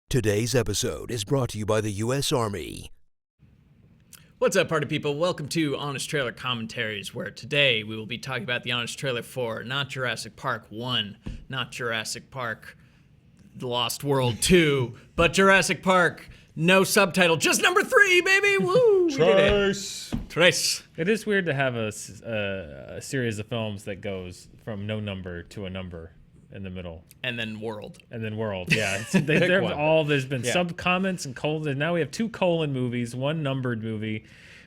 Today's episode is brought to you by the U.S. Army. What's up, party people? Welcome to Honest Trailer Commentaries, where today we will be talking about the Honest Trailer for not Jurassic Park 1, not Jurassic Park The Lost World 2, but Jurassic Park, no subtitle, just number 3, baby! Woo! Trace. It is weird to have a series of films that goes from no number to a number in the middle. And then World. Yeah. There's been sub-comments and colon. And now we have 2 colon movies, 1 numbered movie.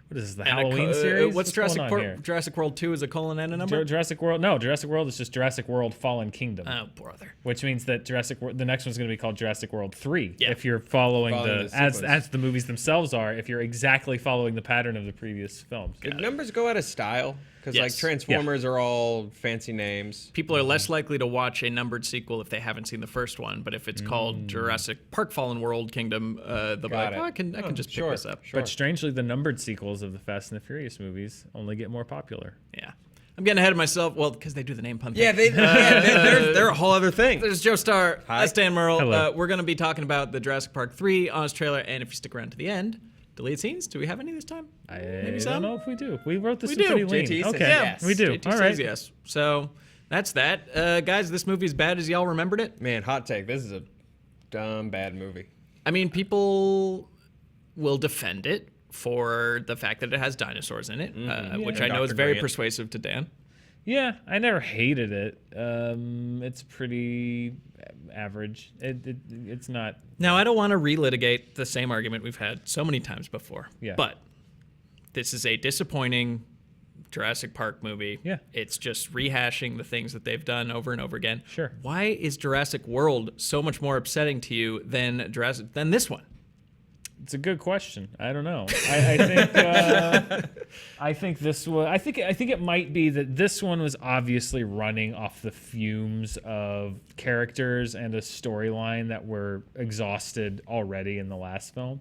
What is this, the Halloween series? What's Jurassic World 2 is a colon and a number? Jurassic World is just Jurassic World Fallen Kingdom. Oh, brother. Which means that the next one's going to be called Jurassic World 3. Yeah. If you're following as the movies themselves are, if you're exactly following the pattern of the previous films. Did numbers go out of style? Because like Transformers are all fancy names. People are less likely to watch a numbered sequel if they haven't seen the first one, but if it's called Jurassic Park Fallen World Kingdom, they'll be like, I can just pick this up. But strangely, the numbered sequels of the Fast and the Furious movies only get more popular. Yeah. I'm getting ahead of myself. Well, because they do the name pun thing. Yeah, they're a whole other thing. There's Joe Starr. Hi. That's Dan Murrel. Hello. We're going to be talking about the Jurassic Park 3 Honest Trailer, and if you stick around to the end, deleted scenes. Do we have any this time? I don't know if we do. We wrote this We pretty do. lean. JT says Okay, yes. we do. JT All says right. yes. So that's that. Guys, this movie is bad as y'all remembered it. Man, hot take. This is a dumb, bad movie. I mean, people will defend it for the fact that it has dinosaurs in it, which I know is Dr. very Grant. persuasive to Dan. Yeah, I never hated it. It's pretty average. It's not. Now, I don't want to relitigate the same argument we've had so many times before. Yeah. But this is a disappointing Jurassic Park movie. Yeah. It's just rehashing the things that they've done over and over again. Sure. Why is Jurassic World so much more upsetting to you than this one? It's a good question. I don't know. I think this was. I think it might be that this one was obviously running off the fumes of characters and a storyline that were exhausted already in the last film.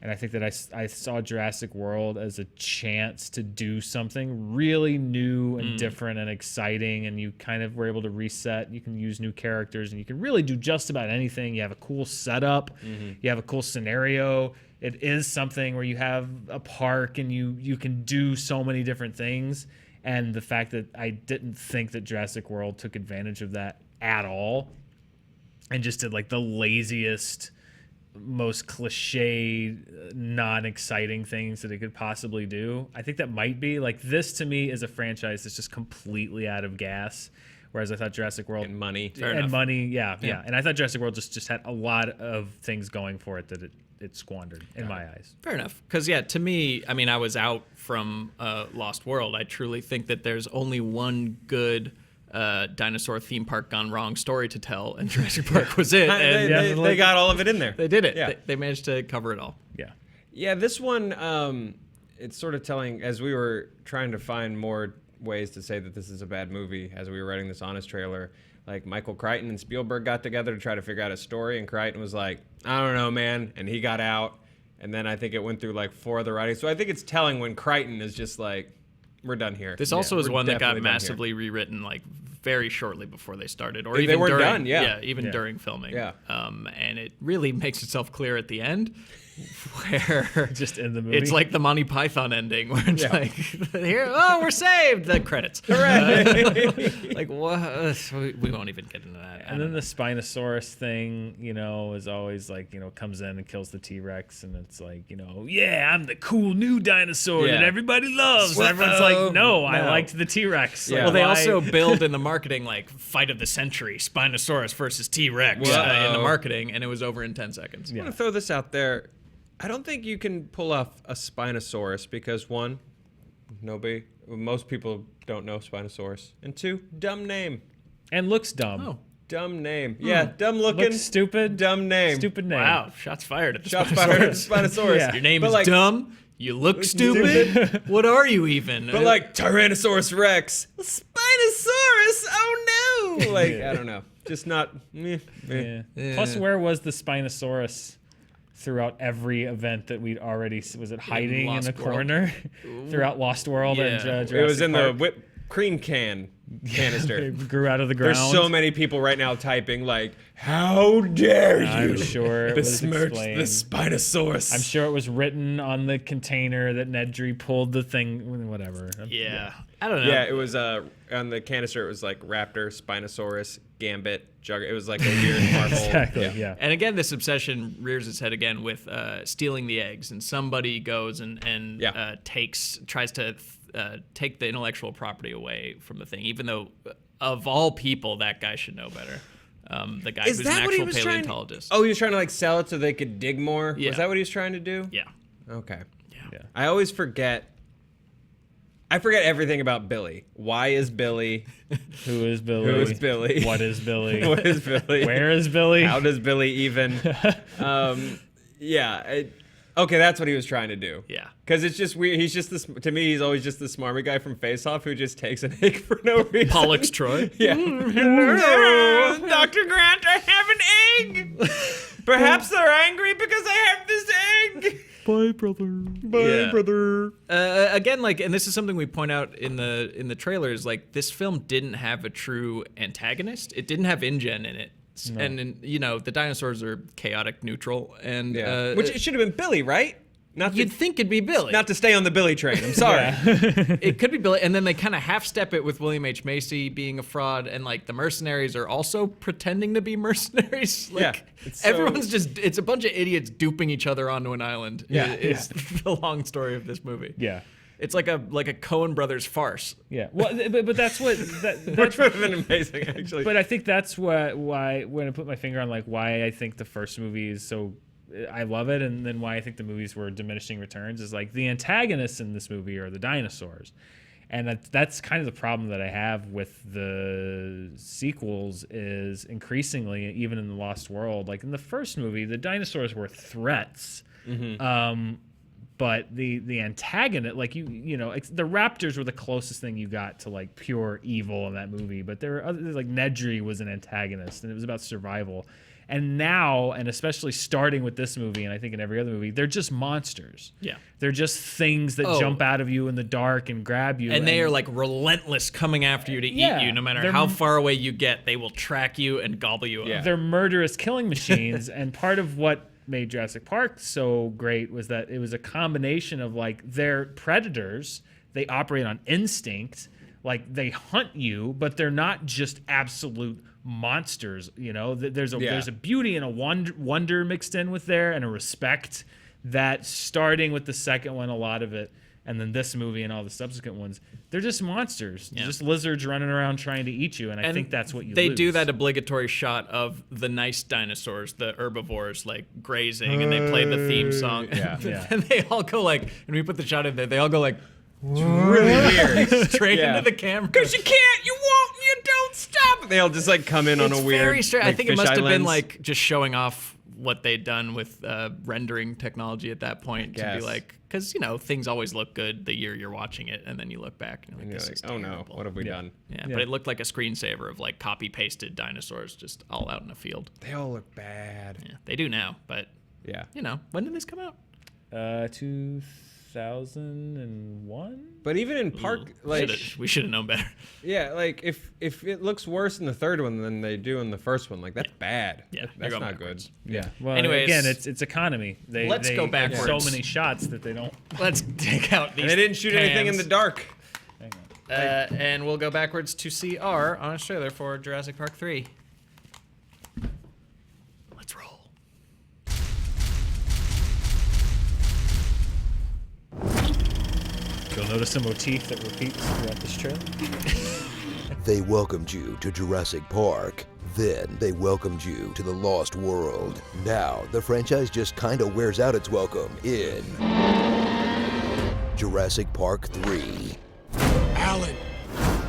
And I think that I saw Jurassic World as a chance to do something really new and different and exciting, and you kind of were able to reset. You can use new characters, and you can really do just about anything. You have a cool setup. You have a cool scenario. It is something where you have a park, and you can do so many different things. And the fact that I didn't think that Jurassic World took advantage of that at all and just did like the laziest, most cliche, non-exciting things that it could possibly do. I think that might be like, this to me is a franchise that's just completely out of gas, whereas I thought Jurassic World And money. yeah. And I thought Jurassic World just had a lot of things going for it that it squandered in my eyes. Fair enough. Because, to me, I mean, I was out from Lost World. I truly think that there's only one good dinosaur theme park gone wrong story to tell, and Jurassic Park was it. And They got all of it in there. they did it. Yeah. They managed to cover it all. Yeah. Yeah, this one, it's sort of telling, as we were trying to find more ways to say that this is a bad movie, as we were writing this Honest trailer, like Michael Crichton and Spielberg got together to try to figure out a story, and Crichton was like, I don't know, man, and he got out, and then I think it went through like 4 other writings. So I think it's telling when Crichton is just like, we're done here. This also is we're one that got definitely done here. massively rewritten like very shortly before they started, or They even weren't during, done, even during filming. Yeah. And it really makes itself clear at the end, where Just in the movie. it's like the Monty Python ending, where it's like, here, we're saved. The credits. Like what? We won't even get into that. And then the Spinosaurus thing, is always like, comes in and kills the T-Rex, and it's like, yeah, I'm the cool new dinosaur that everybody loves. And everyone's like, no, I liked the T-Rex. Yeah. Like, Well, they why- also build in the marketing like fight of the century, Spinosaurus versus T-Rex in the marketing, and it was over in 10 seconds. I want to throw this out there. I don't think you can pull off a Spinosaurus because, 1, most people don't know Spinosaurus, and 2, dumb name. and looks dumb. Oh, Dumb name. Yeah, dumb looking. Looks stupid. Dumb name. Stupid name. wow! Shots fired at the Shots Spinosaurus. fired at Spinosaurus. Yeah. Your name But is like, dumb. You look stupid. What are you even? But like Tyrannosaurus Rex. Spinosaurus. Oh no. Like, I don't know. Just not. Yeah. Plus, where was the Spinosaurus throughout every event that we'd already... Was it hiding in Lost the World. corner throughout Lost World and Yeah. Jurassic It was in Park? the whipped cream can canister. It grew out of the ground. There's so many people right now typing like, "How dare you!" I'm sure it was besmirch explained. the Spinosaurus. I'm sure it was written on the container that Nedry pulled the thing. Whatever. Yeah. I don't know. Yeah, it was on the canister. It was like Raptor, Spinosaurus, Gambit, Juggernaut. It was like a weird Marvel. Exactly. Yeah. And again, this obsession rears its head again with stealing the eggs, and somebody goes and tries to take the intellectual property away from the thing, even though of all people, that guy should know better. The guy who's an actual paleontologist. Oh, he was trying to like sell it so they could dig more. Yeah. Was that what he was trying to do? Yeah. Okay. Yeah. I always forget. I forget everything about Billy. Why is Billy? Who is Billy? Who is Billy? What is Billy? What is Billy? Where is Billy? How does Billy even? Okay, that's what he was trying to do. Yeah. Because it's just weird. He's just this. To me, he's always just the smarmy guy from Face Off who just takes an egg for no reason. Pollux Troy. Yeah. Hello, Dr. Grant, I have an egg. Perhaps they're angry because I have this egg. Bye, brother. Yeah. brother. Again, like, and this is something we point out in the trailers. Like, this film didn't have a true antagonist. It didn't have InGen in it. No. And you know, the dinosaurs are chaotic neutral, and Which it should have been Billy, right? Not you'd think it'd be Billy. not to stay on the Billy train. I'm sorry. It could be Billy, and then they kind of half-step it with William H. Macy being a fraud, and like the mercenaries are also pretending to be mercenaries. Like, it's everyone's it's a bunch of idiots duping each other onto an island. Yeah. Is the long story of this movie. Yeah. It's like a Coen Brothers farce. Yeah. Well, but that's what Which would have been amazing, actually. But I think that's why when I put my finger on like why I think the first movie is so I love it, and then why I think the movies were diminishing returns is like the antagonists in this movie are the dinosaurs, and that's kind of the problem that I have with the sequels is increasingly even in the Lost World, like in the first movie the dinosaurs were threats. Mm-hmm. But the antagonist, like you know, the Raptors were the closest thing you got to like pure evil in that movie. But there were others, like Nedry was an antagonist, and it was about survival. And now, and especially starting with this movie, and I think in every other movie, they're just monsters. Yeah, they're just things that jump out of you in the dark and grab you. And they are like relentless, coming after you to eat you. No matter how far away you get, they will track you and gobble you up. They're murderous killing machines. And part of what made Jurassic Park so great was that it was a combination of like they're predators, they operate on instinct, like they hunt you, but they're not just absolute monsters. You know, there's a beauty and a wonder mixed in with there, and a respect that starting with the second one, a lot of it, and then this movie and all the subsequent ones, they're just monsters. They're just lizards running around trying to eat you, and I think that's what you lose. Do that obligatory shot of the nice dinosaurs, the herbivores, like grazing, and they play the theme song. And they all go like, and we put the shot in there, they all go like, really weird. Straight into the camera. Because you can't, you won't, you don't stop. They all just like come in on a weird. Very strange. Like, I think it must have been lens. like just showing off what they'd done with rendering technology at that point to be like, because you know things always look good the year you're watching it, and then you look back and you're like, this is oh no, terrible. what have we done? Yeah, but it looked like a screensaver of like copy pasted dinosaurs just all out in a field. They all look bad. Yeah, they do now, but you know, when did this come out? 2001. But even in Park, like we should have known better. Yeah, like if it looks worse in the third one than they do in the first one, like that's bad. Yeah, that's not backwards. good. Yeah. Well, anyways, again, it's economy. Let's go backwards. So many shots that they don't. Let's take out these. And they didn't shoot anything in the dark. Hang on. And we'll go backwards to see our honest trailer for Jurassic Park 3. Let's roll. You'll notice a motif that repeats throughout this trailer. They welcomed you to Jurassic Park. Then they welcomed you to the Lost World. Now the franchise just kinda wears out its welcome in Jurassic Park 3. Alan!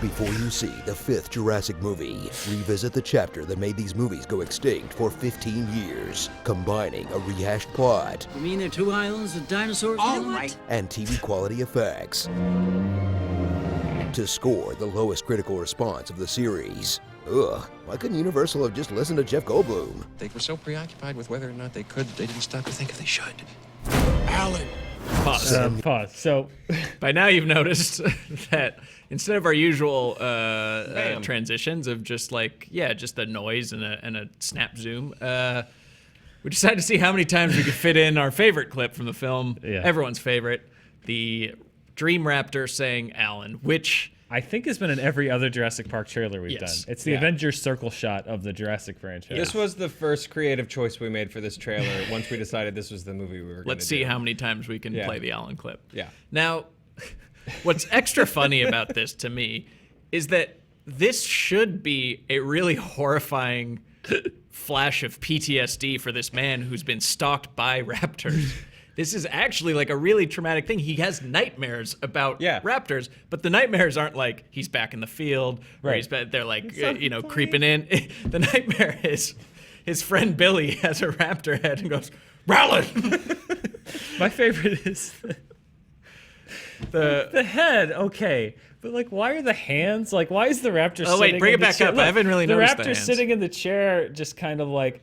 Before you see the 5th Jurassic movie, revisit the chapter that made these movies go extinct for 15 years, combining a rehashed plot You mean there are two islands with dinosaurs? All right. and TV quality effects to score the lowest critical response of the series. Ugh, why couldn't Universal have just listened to Jeff Goldblum? They were so preoccupied with whether or not they could, they didn't stop to think if they should. Alan! Pause. Pause. So, By now you've noticed that instead of our usual transitions of just just a noise and a snap zoom, we decided to see how many times we could fit in our favorite clip from the film, everyone's favorite, the Dream Raptor saying Alan, which I think has been in every other Jurassic Park trailer we've done. It's the Avengers circle shot of the Jurassic franchise. This was the first creative choice we made for this trailer once we decided this was the movie we were going to do. Let's see how many times we can play the Alan clip. Yeah. Now, what's extra funny about this to me is that this should be a really horrifying flash of PTSD for this man who's been stalked by raptors. This is actually like a really traumatic thing. He has nightmares about raptors, but the nightmares aren't like he's back in the field or they're like, creeping in. The nightmare is his friend Billy has a raptor head and goes, Rowlin! My favorite is the head, okay. But like, why are the hands? Like, why is the raptor sitting wait, bring in it back the chair? up. Look, I haven't really noticed the raptor hands. sitting in the chair, just kind of like,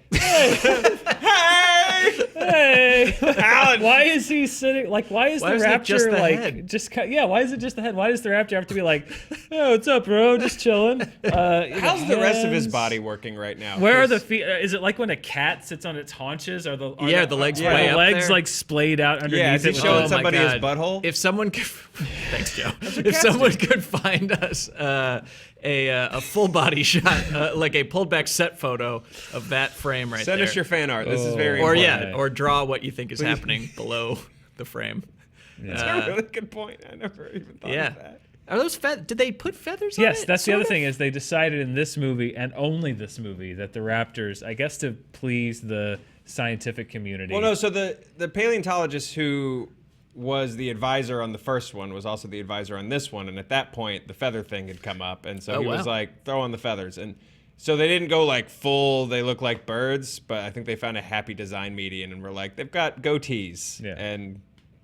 hey, Alan! why is he sitting? Like, why is Why the isn't it raptor just the like head? just? Why is it just the head? Why does the raptor have to be like, oh, what's up, bro? Just chilling. How's the rest of his hands? body working right now? Where are the feet? Is it like when a cat sits on its haunches? Are the legs are way the up legs there? like splayed out underneath Yeah, is he it? showing my somebody his God. butthole? If someone could, thanks, Joe. If someone could find us a full body shot, like a pulled back set photo of that frame right Send there, us your fan art. This is very or important. or draw what you think is happening below the frame. That's a really good point. I never even thought of that. Are those did they put feathers on it? Yes, that's the Sort other of? thing is they decided in this movie and only this movie that the raptors, I guess to please the scientific community. Well, no, so the paleontologist who was the advisor on the first one was also the advisor on this one, and at that point the feather thing had come up, and so he was like, throw on the feathers. And so they didn't go like full, they look like birds, but I think they found a happy design median and were like, they've got goatees and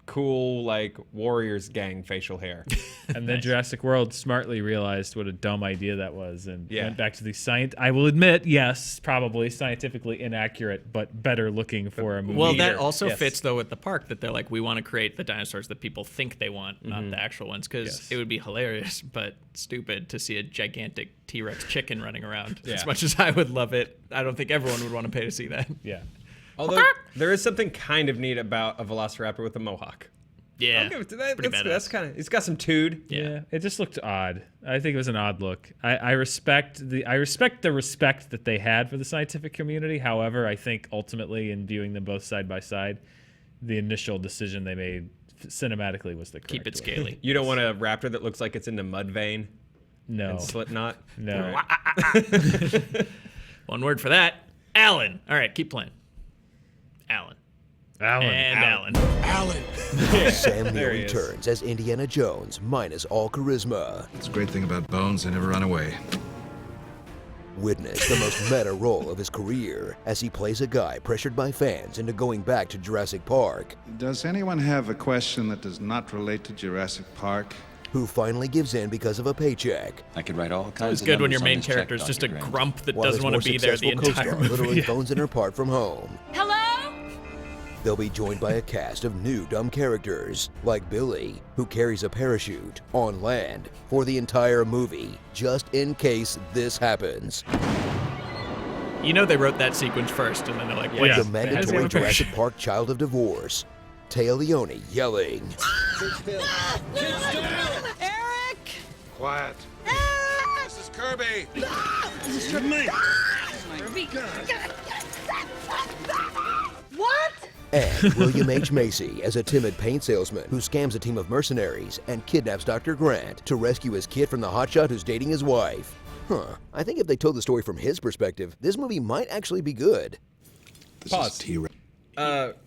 cool like Warriors gang facial hair. And then Jurassic World smartly realized what a dumb idea that was and went back to the science. I will admit, yes, probably scientifically inaccurate, but better looking for a movie. Well, that also fits though with the park that they're like, we want to create the dinosaurs that people think they want, not the actual ones, because it would be hilarious but stupid to see a gigantic T-Rex chicken running around. As much as I would love it, I don't think everyone would want to pay to see that. Yeah. Although there is something kind of neat about a velociraptor with a mohawk. Yeah, I'll give it to that. pretty That's kind of. It's got some tood. Yeah, it just looked odd. I think it was an odd look. I respect the respect that they had for the scientific community. However, I think ultimately, in viewing them both side by side, the initial decision they made cinematically was the correct Keep it way. scaly. You don't want a raptor that looks like it's in the mud vein No, and slit knot. no. One word for that, Alan. All right, keep playing. Alan. And Alan. Sam Neill There he is. returns as Indiana Jones, minus all charisma. It's a great thing about Bones, they never run away. Witness the most meta role of his career as he plays a guy pressured by fans into going back to Jurassic Park, Does anyone have a question that does not relate to Jurassic Park? who finally gives in because of a paycheck, I could write all kinds It's of good when numbers your on main this check, character is just a Dr. Grant. grump that while doesn't his want more to be there the successful entire co-star movie. literally phones in her part from home. Hello? They'll be joined by a cast of new dumb characters, like Billy, who carries a parachute on land for the entire movie, just in case this happens. You know they wrote that sequence first, and then they're like, wait, Yeah. The mandatory Jurassic Park child of divorce, Taya Leone yelling, Eric! Quiet. Eric! This is Kirby. What? and William H. Macy as a timid paint salesman who scams a team of mercenaries and kidnaps Dr. Grant to rescue his kid from the hotshot who's dating his wife. I think if they told the story from his perspective, this movie might actually be good. This Pause. is T-Rex.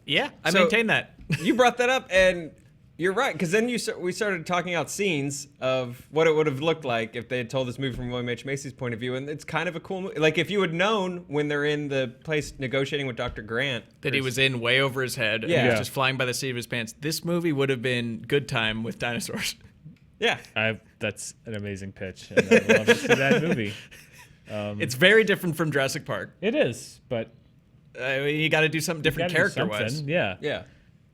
yeah, I So- maintain that. You brought that up, and you're right, because then we started talking out scenes of what it would have looked like if they had told this movie from William H. Macy's point of view, and it's kind of a cool movie. Like, if you had known when they're in the place negotiating with Dr. Grant. That he was in way over his head and he Yeah. was just flying by the seat of his pants. This movie would have been good time with dinosaurs. Yeah. That's an amazing pitch. And I would love to see that movie. It's very different from Jurassic Park. It is, but You got to do something different gotta do character-wise. something. Yeah. Yeah.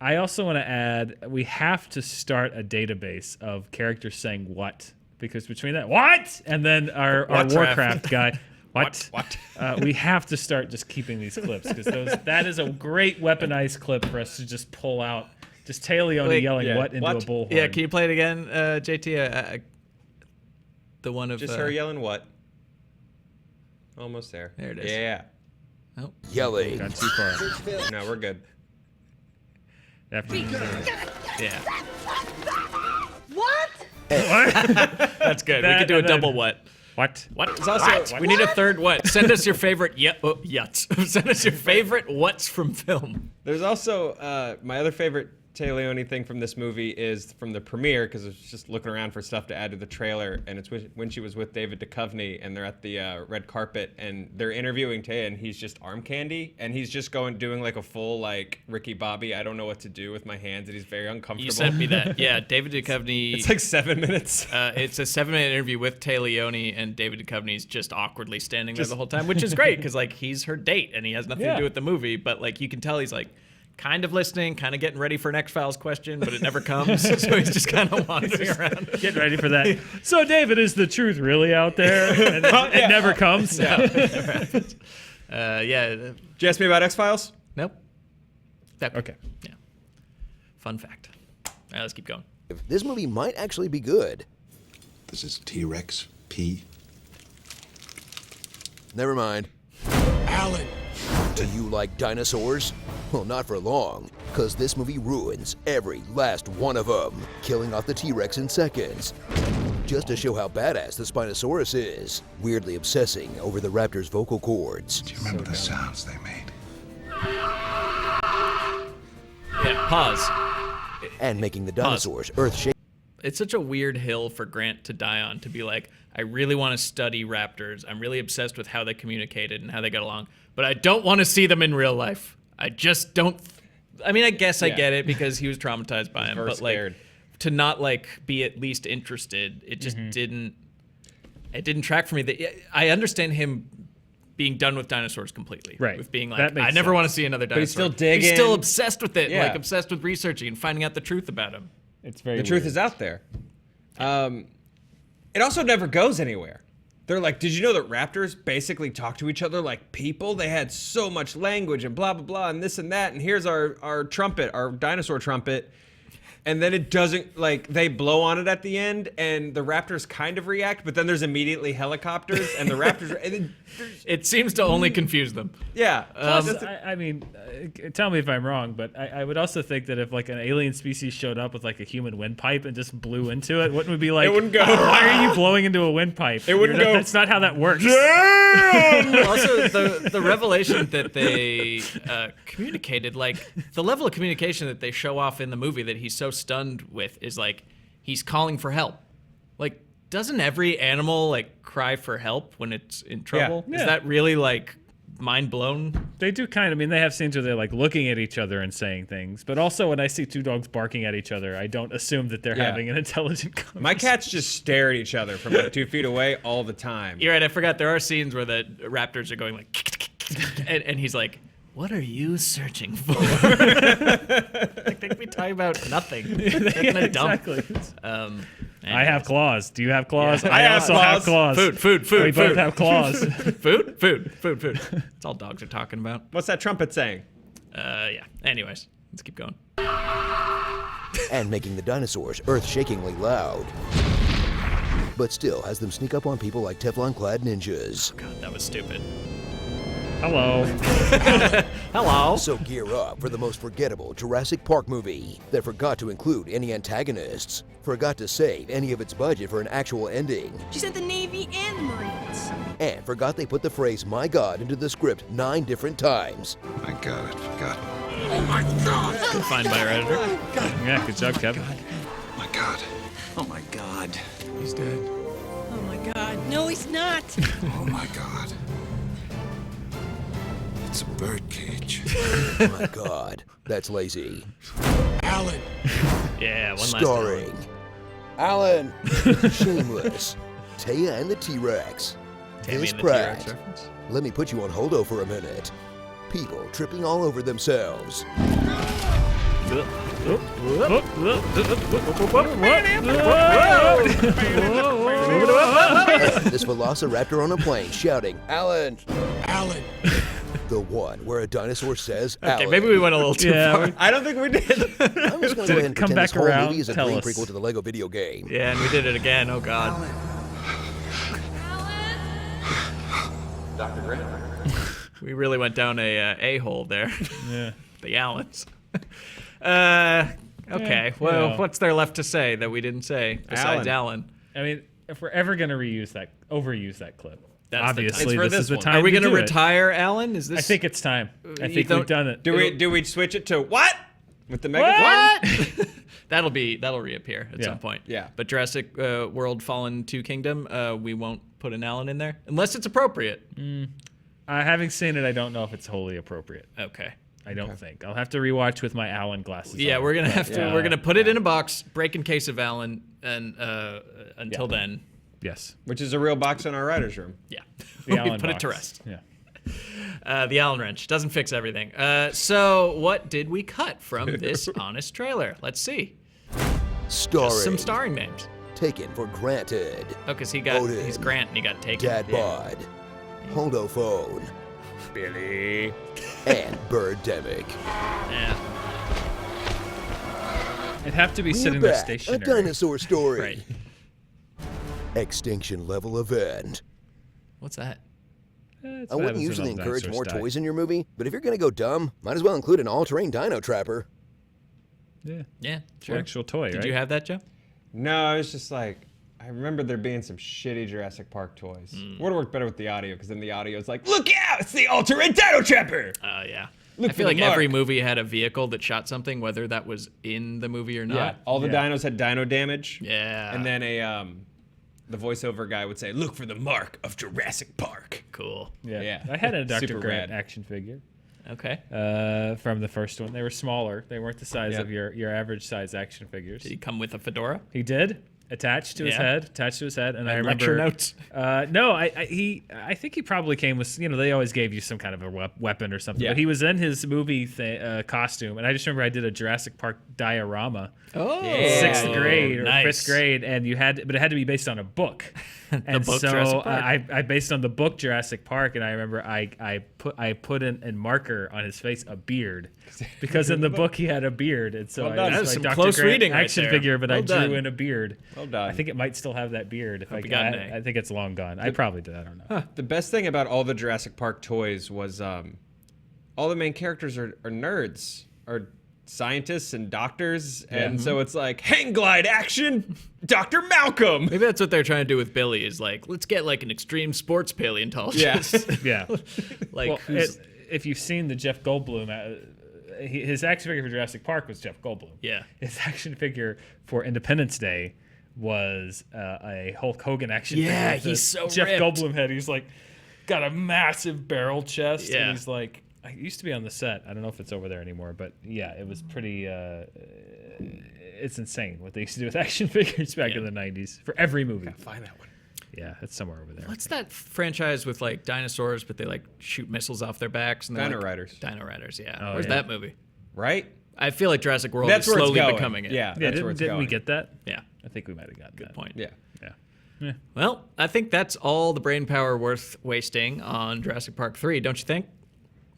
I also want to add, we have to start a database of characters saying what, because between that what and then our Warcraft guy, what? We have to start just keeping these clips, because that is a great weaponized clip for us to just pull out. Just Leone yelling what into a bullhorn. Yeah, can you play it again, JT? The one of Just her yelling what? Almost there. There it is. Yeah. Oh. Yelling. Got too far. No, we're good. After Yeah. What? That's good. We could do a double what. What? What? It's also, we need a third what. Send us your favorite yuts. Send us your favorite what's from film. There's also my other favorite Tay Leone thing from this movie is from the premiere, because I was just looking around for stuff to add to the trailer, and it's when she was with David Duchovny and they're at the red carpet and they're interviewing Tay, and he's just arm candy, and he's just doing like a full like Ricky Bobby, I don't know what to do with my hands, and he's very uncomfortable. You sent me that. Yeah, David Duchovny. It's like 7 minutes. It's a 7-minute interview with Tay Leone, and David Duchovny's just awkwardly standing there the whole time, which is great because like he's her date and he has nothing to do with the movie, but like you can tell he's like kind of listening, kind of getting ready for an X-Files question, but it never comes. So he's just kind of wandering around. Getting ready for that. So, David, is the truth really out there? And it never comes? No, it never happens. Yeah. Did you ask me about X-Files? Nope. Okay. Yeah. Fun fact. All right, let's keep going. This movie might actually be good. This is T-Rex P. Never mind. Alan! Do you like dinosaurs? Well, not for long, because this movie ruins every last one of them, killing off the T-Rex in seconds. Just to show how badass the Spinosaurus is, weirdly obsessing over the raptor's vocal cords. Do you remember the sounds they made? Yeah, pause. And making the dinosaurs earth-shaking. It's such a weird hill for Grant to die on, to be like, I really want to study raptors. I'm really obsessed with how they communicated and how they got along, but I don't want to see them in real life. I just don't. I mean, I guess I get it because he was traumatized by him, but like to not like be at least interested, it just didn't. It didn't track for me. I understand him being done with dinosaurs completely, right? With being like, I never want to see another dinosaur. But he's still digging. He's still obsessed with it, like obsessed with researching and finding out the truth about him. It's very. The truth is out there. It also never goes anywhere. They're like, did you know that raptors basically talk to each other like people? They had so much language and blah, blah, blah, and this and that. And here's our trumpet, our dinosaur trumpet. And then it doesn't, like, they blow on it at the end, and the raptors kind of react, but then there's immediately helicopters, and the raptors... It seems to only confuse them. Yeah. I mean, tell me if I'm wrong, but I would also think that if, like, an alien species showed up with, like, a human windpipe and just blew into it, wouldn't we be like, it wouldn't go. Why are you blowing into a windpipe? It wouldn't go. That's not how that works. Also, the revelation that they communicated, like, the level of communication that they show off in the movie that he's so stunned with is like he's calling for help. Like, doesn't every animal like cry for help when it's in trouble? Yeah. Is that really like mind blown? They do kind of. I mean, they have scenes where they're like looking at each other and saying things. But also, when I see two dogs barking at each other, I don't assume that they're having an intelligent conversation. My cats just stare at each other from like 2 feet away all the time. You're right. I forgot there are scenes where the raptors are going like, and he's like, what are you searching for? Like, they could be talking about nothing. Exactly. I have claws. Do you have claws? Yeah. I also have claws. Food. We both have claws. Food. That's all dogs are talking about. What's that trumpet saying? Yeah. Anyways, let's keep going. And making the dinosaurs earth-shakingly loud. But still has them sneak up on people like Teflon-clad ninjas. God, that was stupid. Hello. Hello. So gear up for the most forgettable Jurassic Park movie that forgot to include any antagonists, forgot to save any of its budget for an actual ending, She sent the Navy and Marines. and forgot they put the phrase "my God" into the script 9 different times. My God, I'd forgotten. Good find by our editor. Yeah, good job, Kevin. My God. Oh my God. He's dead. Oh my God. No, he's not. Oh my God. It's a bird cage. My God, that's lazy. Alan! Yeah, one last Starring Alan, Shameless, Taya and the T-Rex, Tammy Chris and the T-Rex Pratt. reference. Let me put you on holdo for a minute. People tripping all over themselves. And this velociraptor on a plane shouting, Alan! Alan. The one where a dinosaur says, Okay, Alan. maybe we went a little too far. I don't think we did. I'm just going to go ahead and Come pretend back this whole around, movie is a tell dream us. prequel to the Lego video game. Yeah, and we did it again. Oh, God. We really went down a hole there. Yeah. The Allens. Okay, well, yeah. what's there left to say that we didn't say besides Alan? I mean, if we're ever gonna overuse that clip, That's the obviously time. It's for this is this the one. time. Are we to going to do it. retire Alan? Is this? I think it's time. I You think don't- we've done it. Do we switch it to what? With the megaphone? What? that'll reappear at some point. Yeah. But Jurassic World Fallen to Kingdom, we won't put an Alan in there unless it's appropriate. Having seen it, I don't know if it's wholly appropriate. Okay. I don't think. I'll have to rewatch with my Alan glasses. Yeah, on. we're gonna have to. Yeah. We're gonna put it in a box, break in case of Alan, and until then, Yes. Which is a real box in our writer's room. yeah, The we Alan put it to box. rest. Yeah. The Allen wrench doesn't fix everything. So what did we cut from this honest trailer? Let's see. Starring, Some starring names. taken for granted. Oh, because he's Odin. Grant and he got taken. Dad Bod, Holdophone, Billy, and Birdemic. Yeah. It'd have to be We're sitting there back, a stationary. dinosaur story. Right. Extinction level event. What's that? It's I what wouldn't happens when usually all encourage dinosaurs more die. toys in your movie, but if you're gonna go dumb, might as well include an all-terrain dino trapper. Yeah. Yeah. It's an actual toy, Did right? you have that, Joe? No, I was just like, I remember there being some shitty Jurassic Park toys. Would have worked better with the audio, because then the audio is like, look out, it's the all-terrain dino trapper! Oh, yeah. Look I feel for like the every mark. movie had a vehicle that shot something, whether that was in the movie or not. Yeah, all the Yeah. dinos had dino damage. Yeah. And then the voiceover guy would say, look for the mark of Jurassic Park. Cool. Yeah. Yeah. I had a Dr. Super Grant rad. action figure Okay. from the first one. They were smaller. They weren't the size Yeah. of your average size action figures. Did he come with a fedora? He did. Attached to his Yeah. head, and I remember lecture notes? No, I think he probably came with, they always gave you some kind of a weapon or something. Yeah. But he was in his movie costume, and I just remember I did a Jurassic Park diorama, Oh. sixth grade or nice. fifth grade, and but it had to be based on a book. And book so Jurassic Park. I based on the book Jurassic Park, and I remember I put in marker on his face a beard, because in the book he had a beard, and so Well I done. was That was like some Dr. close Grant reading right action there. figure, but Well I drew done. in a beard. Well done. I think it might still have that beard. Hope you got an A. I think it's long gone. I probably did. I don't know. The best thing about all the Jurassic Park toys was all the main characters are nerds, are scientists and doctors, and so it's like, hang glide action, Dr. Malcolm! Maybe that's what they're trying to do with Billy is like, let's get like an extreme sports paleontologist. Yeah. like, Well, who's, if you've seen the Jeff Goldblum, his action figure for Jurassic Park was Jeff Goldblum. yeah. His action figure for Independence Day was a Hulk Hogan action Yeah, figure. with he's this so Jeff ripped. Goldblum head. He's like got a massive barrel chest, Yeah. and he's like, I used to be on the set. I don't know if it's over there anymore, but yeah, it was pretty. It's insane what they used to do with action figures back in the '90s for every movie. Find that one. Yeah, it's somewhere over there. What's that franchise with like dinosaurs, but they like shoot missiles off their backs? And they're Dino like, Riders. Dino Riders, yeah. Oh, Where's yeah. that movie? Right? I feel like Jurassic World That's is where it's slowly going. becoming it. Yeah, Yeah, that's where it's didn't we going. get that? Yeah. I think we might have gotten Good that. point. Yeah. Yeah. Well, I think that's all the brain power worth wasting on Jurassic Park 3, don't you think?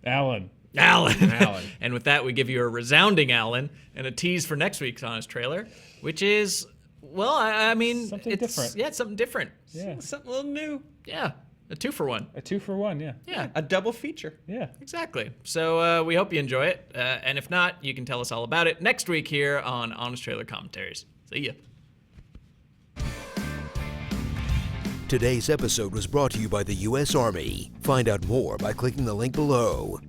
Alan. Alan. Alan. And with that, we give you a resounding Alan and a tease for next week's Honest Trailer, which is, well, I mean, Something it's different. Yeah, it's something different. Yeah. Something a little new. Yeah, a 2-for-1. A 2-for-1. Yeah. Yeah, A double feature. Yeah. exactly. So we hope you enjoy it. And if not, you can tell us all about it next week here on Honest Trailer Commentaries. See ya. Today's episode was brought to you by the U.S. Army. Find out more by clicking the link below.